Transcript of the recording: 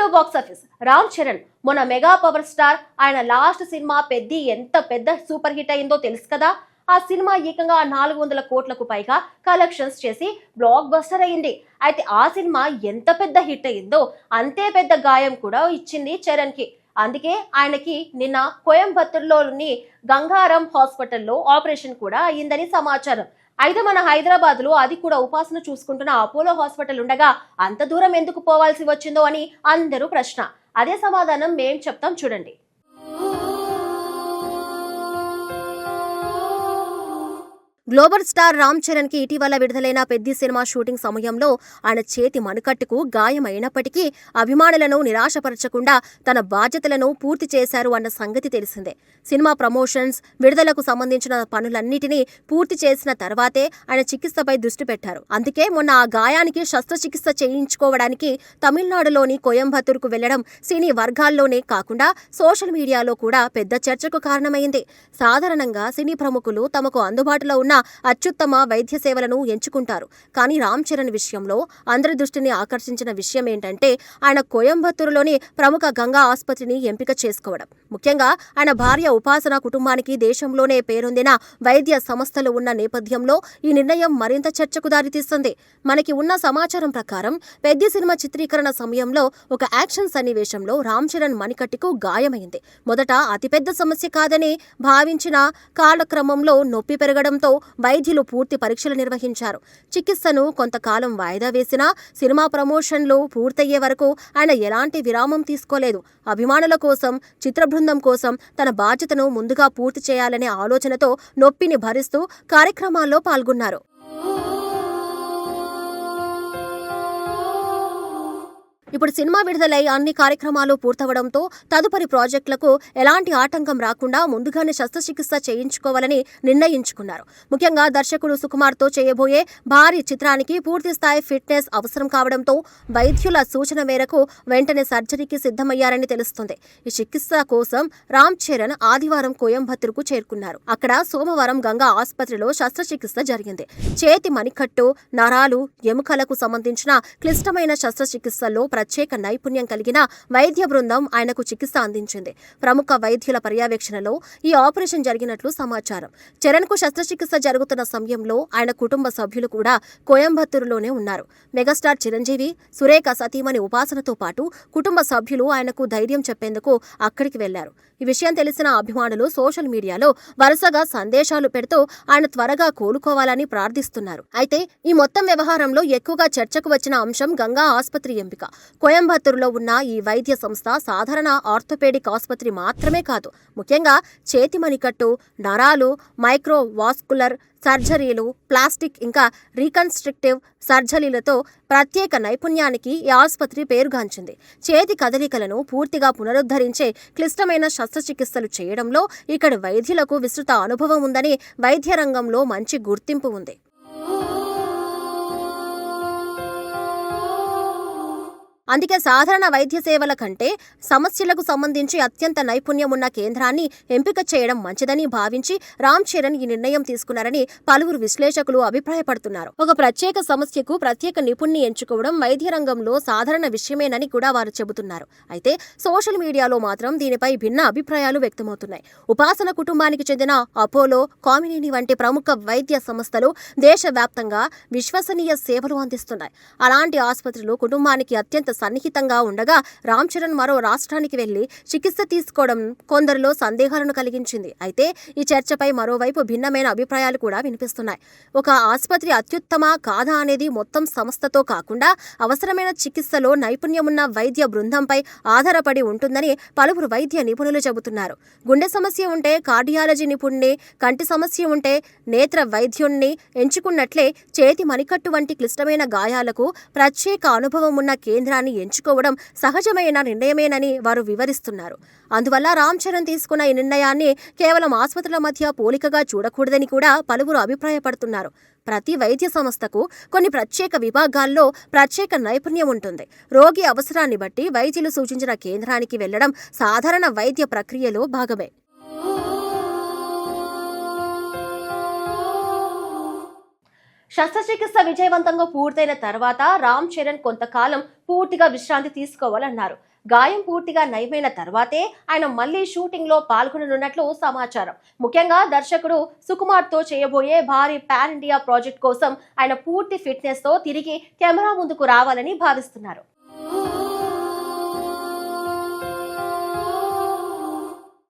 To box office. Ram Charan మొన్న mega power star ఆయన last cinema Peddi ఎంత పెద్ద సూపర్ హిట్ అయిందో తెలుసు కదా. ఆ సినిమా ఏకంగా 400 కోట్లకు పైగా కలెక్షన్స్ చేసి బ్లాక్ బస్టర్ అయింది. అయితే ఆ సినిమా ఎంత పెద్ద హిట్ అయిందో అంతే పెద్ద గాయం కూడా ఇచ్చింది చరణ్ కి. అందుకే ఆయనకి నిన్న కోయంబత్తూరులోని గంగారం హాస్పిటల్లో ఆపరేషన్ కూడా అయ్యిందని సమాచారం. అయితే మన హైదరాబాద్ లో అది కూడా ఉపాసన చూసుకుంటున్న అపోలో హాస్పిటల్ ఉండగా అంత దూరం ఎందుకు పోవాల్సి వచ్చిందో అని అందరూ ప్రశ్న. అదే సమాధానం మేం చెప్తాం చూడండి. గ్లోబల్ స్టార్ రామ్ చరణ్ కి ఇటీవల విడుదలైన పెద్ది సినిమా షూటింగ్ సమయంలో ఆయన చేతి మణికట్టుకు గాయమైనప్పటికీ అభిమానులను నిరాశపరచకుండా తన బాధ్యతలను పూర్తి చేశారు అన్న సంగతి తెలిసిందే. సినిమా ప్రమోషన్స్, విడుదలకు సంబంధించిన పనులన్నిటినీ పూర్తి చేసిన తర్వాతే ఆయన చికిత్సపై దృష్టి పెట్టారు. అందుకే మొన్న ఆ గాయానికి శస్త్రచికిత్స చేయించుకోవడానికి తమిళనాడులోని కోయంబత్తూరుకు వెళ్లడం సినీ వర్గాల్లోనే కాకుండా సోషల్ మీడియాలో కూడా పెద్ద చర్చకు కారణమైంది. సాధారణంగా సినీ ప్రముఖులు తమకు అందుబాటులో ఉన్న అత్యుత్తమ వైద్య సేవలను ఎంచుకుంటారు. కానీ రామ్ చరణ్ విషయంలో అందరి దృష్టిని ఆకర్షించిన విషయం ఏంటంటే ఆయన కోయంబత్తూరులోని ప్రముఖ గంగా ఆసుపత్రిని ఎంపిక చేసుకోవడం. ముఖ్యంగా ఆయన భార్య ఉపాసన కుటుంబానికి దేశంలోనే పేరొందిన వైద్య సంస్థలు ఉన్న నేపథ్యంలో ఈ నిర్ణయం మరింత చర్చకు దారితీస్తుంది. మనకి ఉన్న సమాచారం ప్రకారం పెద్ది సినిమా చిత్రీకరణ సమయంలో ఒక యాక్షన్ సన్నివేశంలో రామ్ చరణ్ మణికట్టుకు గాయమైంది. మొదట అతిపెద్ద సమస్య కాదని భావించిన కాలక్రమంలో నొప్పి పెరగడంతో వైద్యులు పూర్తి పరీక్షలు నిర్వహించారు. చికిత్సను కొంతకాలం వాయిదా వేసినా సినిమా ప్రమోషన్లు పూర్తయ్యే వరకు ఆయన ఎలాంటి విరామం తీసుకోలేదు. అభిమానుల కోసం, చిత్ర బృందం కోసం తన బాధ్యతను ముందుగా పూర్తి చేయాలనే ఆలోచనతో నొప్పిని భరిస్తూ కార్యక్రమాల్లో పాల్గొన్నారు. ఇప్పుడు సినిమా విడుదలై అన్ని కార్యక్రమాలు పూర్తవడంతో తదుపరి ప్రాజెక్టులకు ఎలాంటి ఆటంకం రాకుండా ముందుగానే శస్త్రచికిత్స చేయించుకోవాలని నిర్ణయించుకున్నారు. ముఖ్యంగా దర్శకుడు సుకుమార్తో చేయబోయే భారీ చిత్రానికి పూర్తిస్థాయి ఫిట్నెస్ అవసరం కావడంతో వైద్యుల సూచన మేరకు వెంటనే సర్జరీకి సిద్ధమయ్యారని తెలుస్తుంది. ఈ చికిత్స కోసం రామ్ చరణ్ ఆదివారం కోయంబత్తూరుకు చేరుకున్నారు. అక్కడ సోమవారం గంగా ఆసుపత్రిలో శస్త్రచికిత్స జరిగింది. చేతి మణికట్టు, నరాలు, ఎముకలకు సంబంధించిన క్లిష్టమైన శస్త్రచికిత్సలో ప్రత్యేక నైపుణ్యం కలిగిన వైద్య బృందం ఆయనకు చికిత్స అందించింది. ప్రముఖ వైద్యుల పర్యవేక్షణలో ఈ ఆపరేషన్ జరిగినట్లు సమాచారం. చరణ్ కు శస్త్రచికిత్స జరుగుతున్న సమయంలో ఆయన కుటుంబ సభ్యులు కూడా కోయంబత్తూరులోనే ఉన్నారు. మెగాస్టార్ చిరంజీవి, సురేఖ సతీమణి ఉపాసనతో పాటు కుటుంబ సభ్యులు ఆయనకు ధైర్యం చెప్పేందుకు అక్కడికి వెళ్లారు. ఈ విషయం తెలిసిన అభిమానులు సోషల్ మీడియాలో వరుసగా సందేశాలు పెడుతూ ఆయన త్వరగా కోలుకోవాలని ప్రార్థిస్తున్నారు. అయితే ఈ మొత్తం వ్యవహారంలో ఎక్కువగా చర్చకు వచ్చిన అంశం గంగా ఆసుపత్రి ఎంపిక. కోయంబత్తూరులో ఉన్న ఈ వైద్య సంస్థ సాధారణ ఆర్థోపెడిక్ ఆసుపత్రి మాత్రమే కాదు. ముఖ్యంగా చేతి మణికట్టు, నరాలు, మైక్రోవాస్కులర్ సర్జరీలు, ప్లాస్టిక్ ఇంకా రీకన్స్ట్రక్టివ్ సర్జరీలతో ప్రత్యేక నైపుణ్యానికి ఈ ఆసుపత్రి పేరుగాంచింది. చేతి కదలికలను పూర్తిగా పునరుద్ధరించే క్లిష్టమైన శస్త్రచికిత్సలు చేయడంలో ఇక్కడి వైద్యులకు విస్తృత అనుభవం ఉందని వైద్య రంగంలో మంచి గుర్తింపు ఉంది. అందుకే సాధారణ వైద్య సేవల కంటే సమస్యలకు సంబంధించి అత్యంత నైపుణ్యం ఉన్న కేంద్రాన్ని ఎంపిక చేయడం మంచిదని భావించి రామ్ చరణ్ ఈ నిర్ణయం తీసుకున్నారని పలువురు విశ్లేషకులు అభిప్రాయపడుతున్నారు. ఒక ప్రత్యేక సమస్యకు ప్రత్యేక నిపుణ్ణి ఎంచుకోవడం వైద్య రంగంలో సాధారణ విషయమేనని కూడా వారు చెబుతున్నారు. అయితే సోషల్ మీడియాలో మాత్రం దీనిపై భిన్న అభిప్రాయాలు వ్యక్తమవుతున్నాయి. ఉపాసన కుటుంబానికి చెందిన అపోలో, కామినేని వంటి ప్రముఖ వైద్య సంస్థలు దేశవ్యాప్తంగా విశ్వసనీయ సేవలు అందిస్తున్నాయి. అలాంటి ఆసుపత్రులు కుటుంబానికి అత్యంత సన్నిహితంగా ఉండగా రామ్ చరణ్ మరో రాష్ట్రానికి వెళ్లి చికిత్స తీసుకోవడం కొందరిలో సందేహాలను కలిగించింది. అయితే ఈ చర్చపై మరోవైపు భిన్నమైన అభిప్రాయాలు కూడా వినిపిస్తున్నాయి. ఒక ఆసుపత్రి అత్యుత్తమ కాదా అనేది మొత్తం సంస్థతో కాకుండా అవసరమైన చికిత్సలో నైపుణ్యమున్న వైద్య బృందంపై ఆధారపడి ఉంటుందని పలువురు వైద్య నిపుణులు చెబుతున్నారు. గుండె సమస్య ఉంటే కార్డియాలజీ నిపుణుణ్ణి, కంటి సమస్య ఉంటే నేత్ర వైద్యుణ్ణి ఎంచుకున్నట్లే చేతి మణికట్టు వంటి క్లిష్టమైన గాయాలకు ప్రత్యేక అనుభవం ఉన్న కేంద్రాన్ని ఎంచుకోవడం సహజమైన నిర్ణయమేనని వారు వివరిస్తున్నారు. అందువల్ల రామ్ చరణ్ తీసుకున్న ఈ నిర్ణయాన్ని కేవలం ఆసుపత్రుల మధ్య పోలికగా చూడకూడదని కూడా పలువురు అభిప్రాయపడుతున్నారు. ప్రతి వైద్య సంస్థకు కొన్ని ప్రత్యేక విభాగాల్లో ప్రత్యేక నైపుణ్యం ఉంటుంది. రోగి అవసరాన్ని బట్టి వైద్యులు సూచించిన కేంద్రానికి వెళ్లడం సాధారణ వైద్య ప్రక్రియలో భాగమే. శస్త్రచికిత్స విజయవంతంగా పూర్తయిన తర్వాత రామ్ చరణ్ కొంతకాలం పూర్తిగా విశ్రాంతి తీసుకోవాలన్నారు. గాయం పూర్తిగా నయమైన తర్వాతే ఆయన మళ్లీ షూటింగ్ లో పాల్గొననున్నట్లు సమాచారం. ముఖ్యంగా దర్శకుడు సుకుమార్ తో చేయబోయే భారీ పాన్ ఇండియా ప్రాజెక్ట్ కోసం ఆయన పూర్తి ఫిట్నెస్ తో తిరిగి కెమెరా ముందుకు రావాలని భావిస్తున్నారు.